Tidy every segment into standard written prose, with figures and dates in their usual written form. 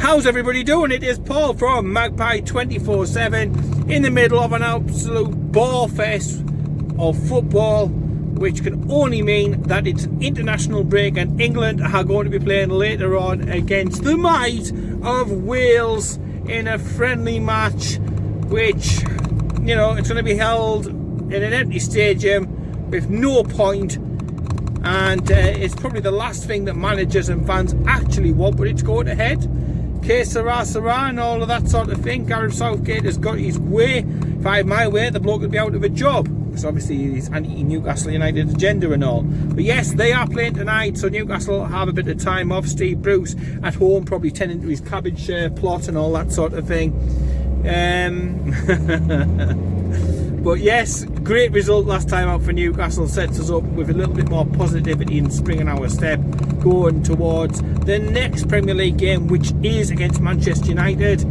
How's everybody doing? It is Paul from Magpie 24/7 in the middle of an absolute ball fest of football, which can only mean that it's an international break and England are going to be playing later on against the might of Wales in a friendly match, which, you know, it's going to be held in an empty stadium with no point, and it's probably the last thing that managers and fans actually want, but it's going ahead. Que sera, sera, and all of that sort of thing. Gareth Southgate has got his way. If I had my way, the bloke would be out of a job. Because obviously he's anti-Newcastle United agenda and all. But yes, they are playing tonight, so Newcastle will have a bit of time off. Steve Bruce at home, probably tending to his cabbage plot and all that sort of thing. But yes, great result last time out for Newcastle. Sets us up with a little bit more positivity and spring in our step going towards the next Premier League game, which is against Manchester United.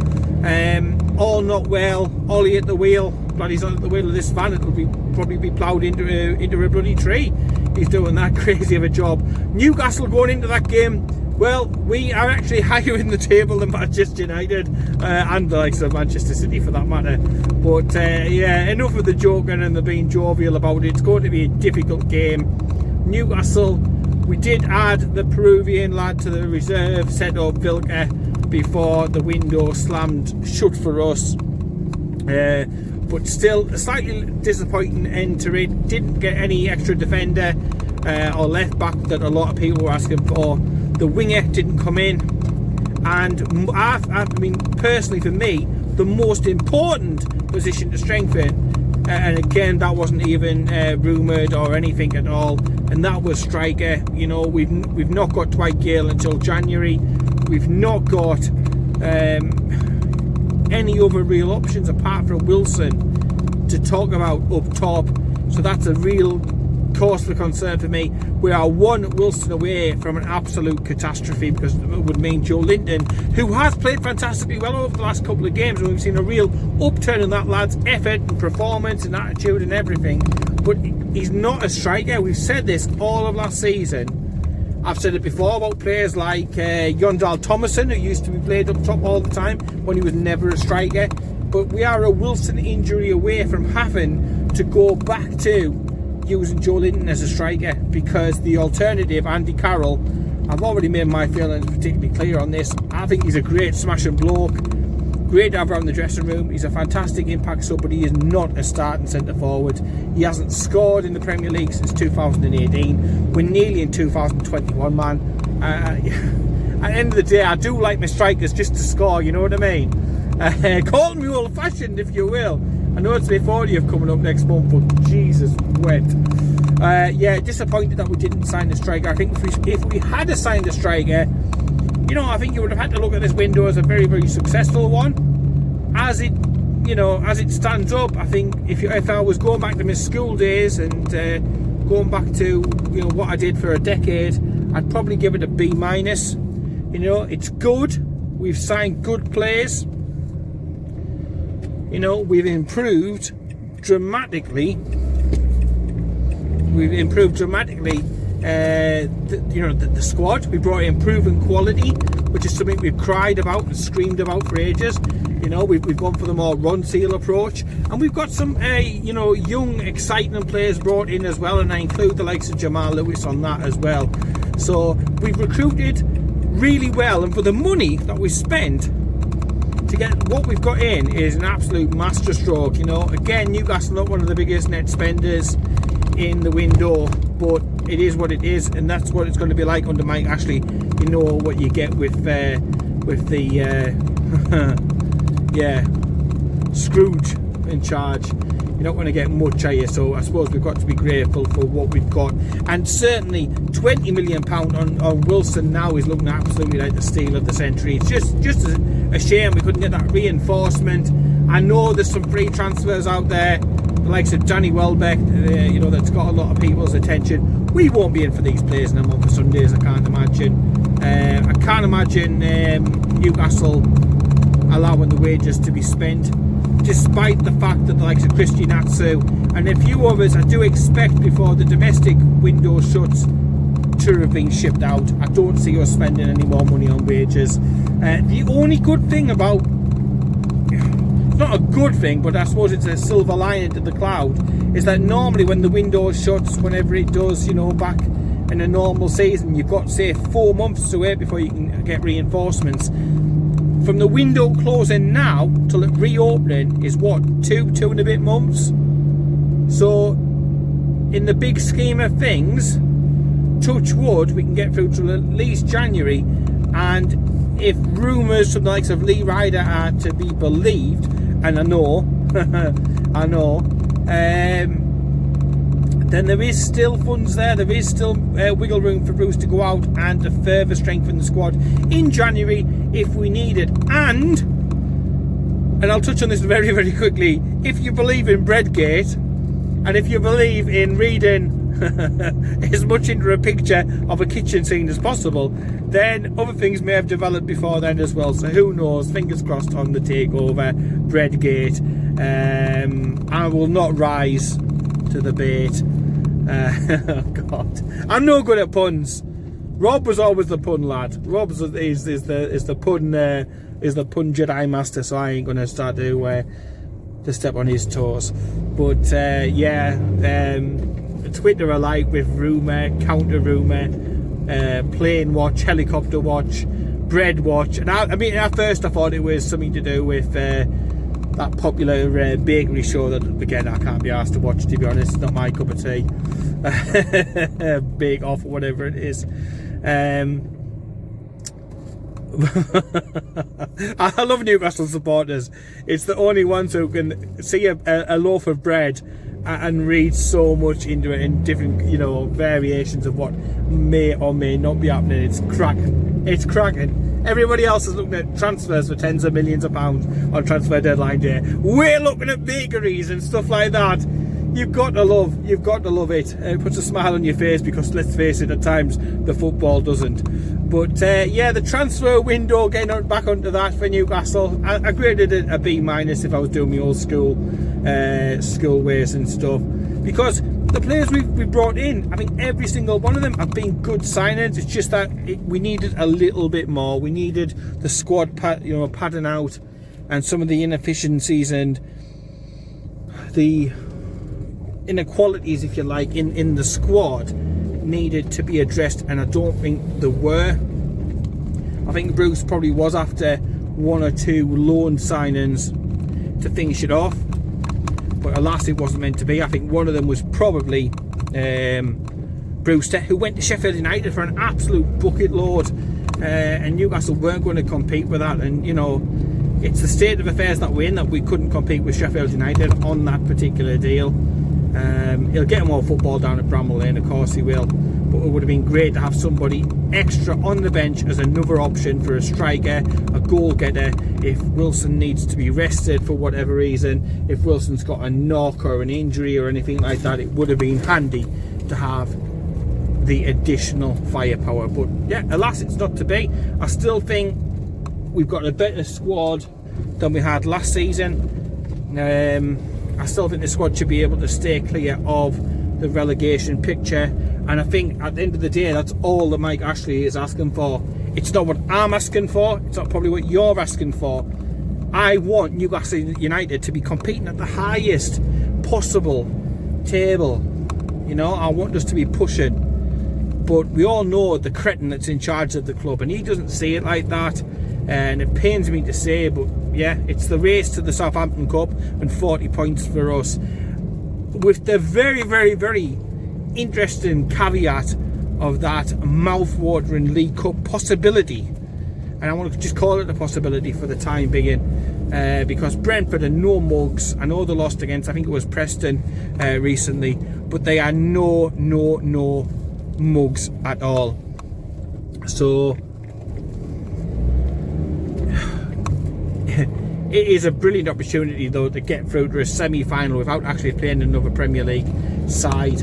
All not well. Ollie at the wheel. Bloody on at the wheel of this van. It'll probably be ploughed into a bloody tree. He's doing that crazy of a job. Newcastle going into that game. Well, we are actually higher in the table than Manchester United and the likes of Manchester City for that matter. But yeah, enough of the joking and the being jovial about it. It's going to be a difficult game. Newcastle, we did add the Peruvian lad to the reserve, set up Vilca before the window slammed shut for us. But still, a slightly disappointing end to it. Didn't get any extra defender or left back that a lot of people were asking for. The winger didn't come in, and I mean, personally for me, the most important position to strengthen, and again, that wasn't even rumoured or anything at all, and that was striker. You know, we've not got Dwight Gale until January. We've not got any other real options apart from Wilson to talk about up top, so that's a real cause for concern for me. We are one Wilson away from an absolute catastrophe, because it would mean Joe Linton, who has played fantastically well over the last couple of games, and we've seen a real upturn in that lad's effort and performance and attitude and everything, but he's not a striker. We've said this all of last season. I've said it before about players like Yondal Thomason, who used to be played up top all the time when he was never a striker, but we are a Wilson injury away from having to go back to using Joe Linton as a striker, because the alternative, Andy Carroll, I've already made my feelings particularly clear on this. I think he's a great smashing bloke, great to have around the dressing room. He's a fantastic impact sub, but he is not a starting centre forward. He hasn't scored in the Premier League since 2018. We're nearly in 2021, man. At the end of the day, I do like my strikers just to score, you know what I mean? Call me old-fashioned if you will. I know it's the 40th coming up next month, but Jesus wet. Yeah, disappointed that we didn't sign a striker. I think if we had signed a striker, you know, I think you would have had to look at this window as a very, very successful one. As it, you know, as it stands up, I think if I was going back to my school days and going back to, you know, what I did for a decade, I'd probably give it a B-. You know, it's good. We've signed good players. You know, we've improved dramatically. You know, the squad. We brought in proven quality, which is something we've cried about and screamed about for ages. You know, we've gone for the more run-seal approach, and we've got some, you know, young, exciting players brought in as well, and I include the likes of Jamal Lewis on that as well. So we've recruited really well, and for the money that we spent to get what we've got in is an absolute masterstroke. You know, again, Newcastle not one of the biggest net spenders in the window, but it is what it is, and that's what it's going to be like under Mike Ashley. You know what you get with the yeah, Scrooge in charge. You're not going to get much, are you? So I suppose we've got to be grateful for what we've got, and certainly £20 million on Wilson now is looking absolutely like the steal of the century. It's just a shame we couldn't get that reinforcement. I know there's some free transfers out there, the likes of Danny Welbeck, you know, that's got a lot of people's attention. We won't be in for these players in a month for Sundays, I can't imagine. I can't imagine Newcastle allowing the wages to be spent, despite the fact that the likes of Christian Atsu and a few others, I do expect before the domestic window shuts to have been shipped out. I don't see us spending any more money on wages. The only good thing about, it's not a good thing, but I suppose it's a silver lining to the cloud, is that normally when the window shuts, whenever it does, you know, back in a normal season, you've got, say, 4 months to wait before you can get reinforcements. From the window closing now till it reopening is what, two and a bit months? So in the big scheme of things, touch wood, we can get through till at least January. And if rumours from the likes of Lee Ryder are to be believed, and I know, then there is still funds there. There is still wiggle room for Bruce to go out and to further strengthen the squad in January if we need it. And I'll touch on this very, very quickly. If you believe in Breadgate, and if you believe in reading as much into a picture of a kitchen scene as possible, then other things may have developed before then as well. So who knows? Fingers crossed on the takeover, Breadgate. I will not rise to the bait. Oh God, I'm no good at puns. Rob was always the pun lad. Rob is the pun Jedi master. So I ain't gonna start to step on his toes. But Twitter alike with rumour, counter rumour, plane watch, helicopter watch, bread watch, and I mean at first I thought it was something to do with that popular bakery show that, again, I can't be asked to watch, to be honest. It's not my cup of tea. Bake Off or whatever it is. I love Newcastle supporters. It's the only ones who can see a loaf of bread and read so much into it in different, you know, variations of what may or may not be happening. It's cracking. It's cracking. Everybody else is looking at transfers for tens of millions of pounds on transfer deadline day. We're looking at bakeries and stuff like that. You've got to love it. It puts a smile on your face because, let's face it, at times the football doesn't. But the transfer window, getting back onto that for Newcastle, I graded it a B- if I was doing my old school ways and stuff, because the players we brought in, I think every single one of them have been good signings. It's just that we needed a little bit more. We needed the squad padding out, and some of the inefficiencies and the inequalities, if you like, in the squad needed to be addressed, and I don't think there were. I think Bruce probably was after one or two loan signings to finish it off, but alas, it wasn't meant to be. I think one of them was probably Brewster, who went to Sheffield United for an absolute bucket load, and Newcastle weren't going to compete with that. And you know, it's the state of affairs that we're in, that we couldn't compete with Sheffield United on that particular deal. He'll get more football down at Bramall Lane, of course he will, but it would have been great to have somebody extra on the bench as another option for a striker, a goal getter, if Wilson needs to be rested for whatever reason. If Wilson's got a knock or an injury or anything like that, it would have been handy to have the additional firepower. But yeah, alas, it's not to be. I still think we've got a better squad than we had last season. I still think the squad should be able to stay clear of the relegation picture, and I think at the end of the day, that's all that Mike Ashley is asking for. It's not what I'm asking for, it's not probably what you're asking for. I want Newcastle United to be competing at the highest possible table. You know, I want us to be pushing, but we all know the cretin that's in charge of the club, and he doesn't see it like that. And it pains me to say, but yeah, it's the race to the Southampton Cup and 40 points for us, with the very, very, very interesting caveat of that mouth-watering League Cup possibility. And I want to just call it a possibility for the time being, because Brentford are no mugs. I know they lost against, I think it was Preston recently, but they are no mugs at all. So it is a brilliant opportunity, though, to get through to a semi-final without actually playing another Premier League side.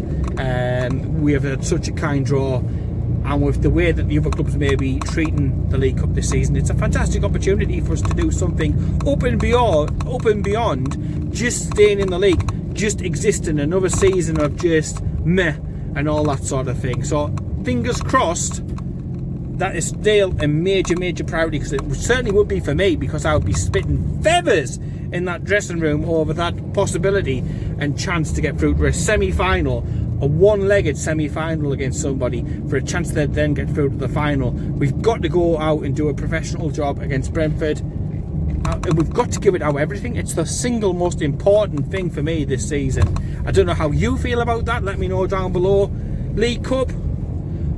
We have had such a kind draw, and with the way that the other clubs may be treating the League Cup this season, it's a fantastic opportunity for us to do something up and beyond just staying in the league, just existing another season of just meh and all that sort of thing. So fingers crossed, that is still a major priority, because it certainly would be for me, because I would be spitting feathers in that dressing room over that possibility and chance to get through to a semi-final, a one-legged semi-final against somebody, for a chance to then get through to the final. We've got to go out and do a professional job against Brentford, and we've got to give it our everything. It's the single most important thing for me this season. I don't know how you feel about that. Let me know down below. League Cup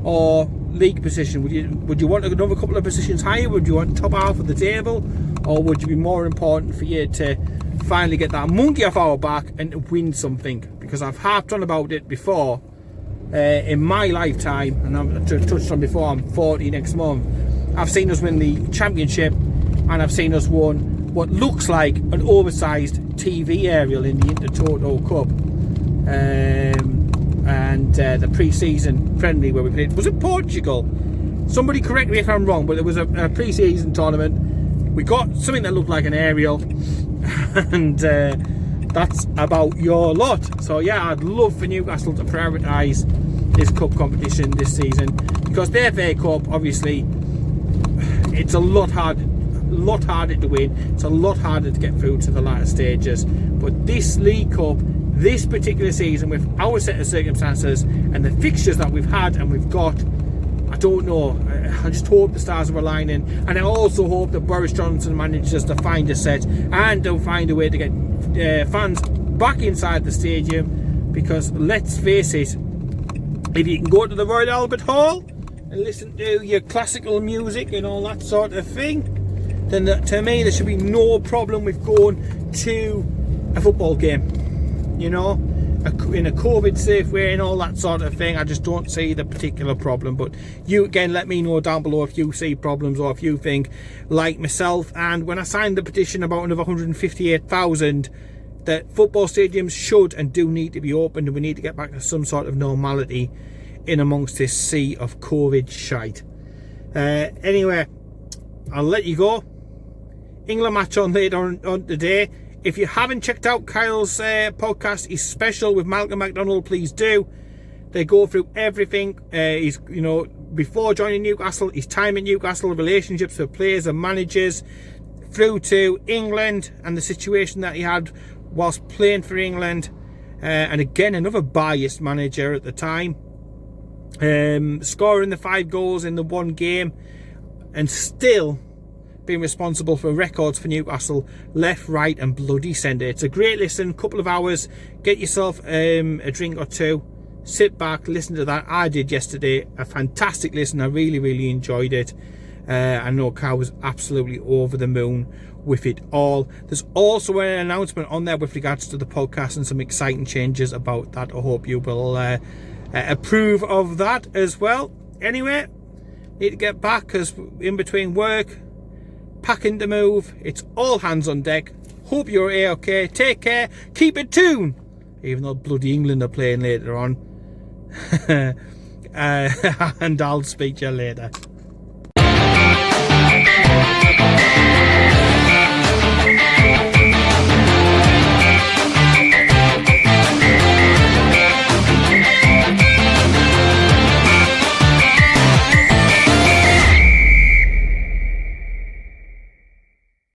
or league position? Would you want another couple of positions higher? Would you want top half of the table? Or would it be more important for you to finally get that monkey off our back and win something? Because I've harped on about it before in my lifetime, and I've touched on before, I'm 40 next month. I've seen us win the championship, and I've seen us won what looks like an oversized TV aerial in the Intertoto Cup. And the pre-season friendly where we played, was it Portugal? Somebody correct me if I'm wrong, but it was a pre-season tournament. We got something that looked like an aerial, and that's about your lot. So yeah, I'd love for Newcastle to prioritise this cup competition this season, because the FA Cup, obviously, it's a lot harder to win. It's a lot harder to get through to the latter stages. But this League Cup, this particular season, with our set of circumstances and the fixtures that we've had and we've got, I don't know. I just hope the stars are aligning, and I also hope that Boris Johnson manages to find a set and to find a way to get fans back inside the stadium. Because let's face it, if you can go to the Royal Albert Hall and listen to your classical music and all that sort of thing, then to me there should be no problem with going to a football game, you know, in a COVID safe way and all that sort of thing. I just don't see the particular problem. But you, again, let me know down below if you see problems, or if you think like myself, and when I signed the petition about another 158,000, that football stadiums should and do need to be opened, and we need to get back to some sort of normality in amongst this sea of COVID shite. Anyway, I'll let you go. England match on later on today. If you haven't checked out Kyle's podcast, he's special with Malcolm McDonald, please do. They go through everything. He's, you know, before joining Newcastle, his time in Newcastle, relationships with players and managers, through to England and the situation that he had whilst playing for England. And again, another biased manager at the time. Scoring the 5 goals in the one game, and still being responsible for records for Newcastle left, right and bloody centre. It's a great listen, couple of hours. Get yourself a drink or two, sit back, listen to that. I did yesterday, a fantastic listen. I really enjoyed it. I know Carl was absolutely over the moon with it all. There's also an announcement on there with regards to the podcast and some exciting changes about that. I hope you will approve of that as well. Anyway, need to get back, because in between work, packing to move, it's all hands on deck. Hope you're okay. Take care, keep it tuned, even though bloody England are playing later on. And I'll speak to you later.